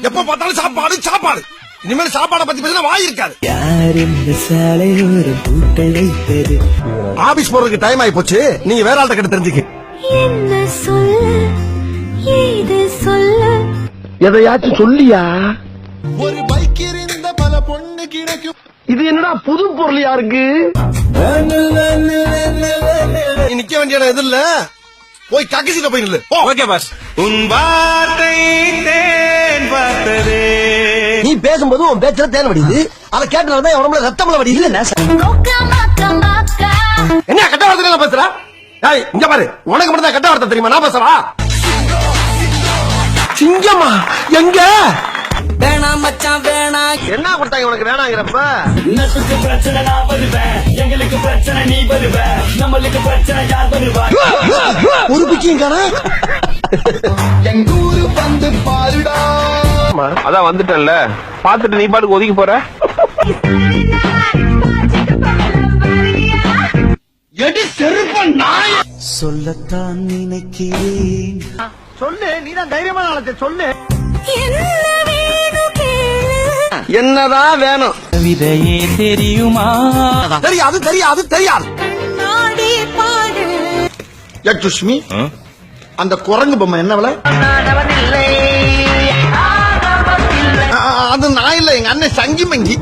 எப்ப பார்த்தாலும் சாப்பாடு சாப்பாடு. இனிமேல் சாப்பாடை பத்தி பேசினா வாய் இருக்காது. ஆபீஸ் போறதுக்கு டைம் ஆகி போச்சு. நீங்க வேற ஆள்கிட்ட கிட்ட தெரிஞ்சுக்க. என்ன சொல்ல ஏது சொல்ல எதையாச்சும் சொல்லியா? ஒரு பைக் இருந்த பல பொண்ணு கிடைக்கும். இது என்னடா புது பொருள் யாருக்கு? நீ நிக்க வேண்டிய இடம் எது இல்ல, போய் டாக்ஸில போய் நில்லு. Okay boss. உன் வார்த்தை தேன் பார்த்ததே. நீ பேசும்போது உன் பேச்சுல தேன் வடியுது. அதை கேட்டனாலதான் என் உடம்புல ரத்தம்ல வடியுது. என்ன கட்ட வார்த்தை பேசுற? ஏய் இங்க பாரு, உனக்கு மட்டும் தான் கட்ட வார்த்தை தெரியுமா? நான் பேசுறா சிங்கம்மா எங்க? வேணாம் மச்சான் வேணாம். என்ன கொடுத்தாங்க உனக்கு வேணாங்கிறப்ப? நட்புக்கு பிரச்சனை நான் வருவேன், எங்களுக்கு பிரச்சனை நீ வருவ, நம்மளுக்கு பிரச்சனை யார் வருவா? ஒரு பிச்சியும் காணா. எங்கூரு வந்து பாருடா. அதான் வந்துட்டேன்ல, பாத்துட்டு நீ பாட்டுக்கு ஒதுக்கி போற. எடி செருப்ப நாய். சொல்லத்தான் நினைக்கிறேன். சொல்லு, நீதான் தைரியமான ஆளத்தை சொல்லு. என்ன வேணும் கேளு. என்னதான் வேணும்? விதையே தெரியுமா? தெரியாது தெரியாது தெரியாது. நாடி பாடு யக்ஷுஷ்மி, அந்த குரங்கு பொம்மை என்ன விலை? அது நான் இல்ல, எங்க அண்ணன் சங்கி மங்கி.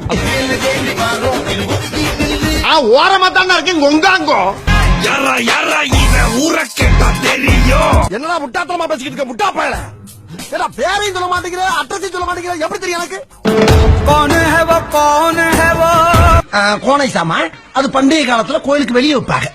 ஓரமா தானே இருக்கேன் கொங்காங்கோ. என்னடா முட்டாத்தனமா பேசிக்கிட்டு இருக்க முட்டா பயல? ஏடா பேரையும் சொல்ல மாட்டேங்கிற, அட்ரஸையும் சொல்ல மாட்டேங்கிற, எப்படி தெரியும் எனக்கு? கோனை சாமா, அது பண்டைய காலத்துல கோயிலுக்கு வெளியே வைப்பாங்க.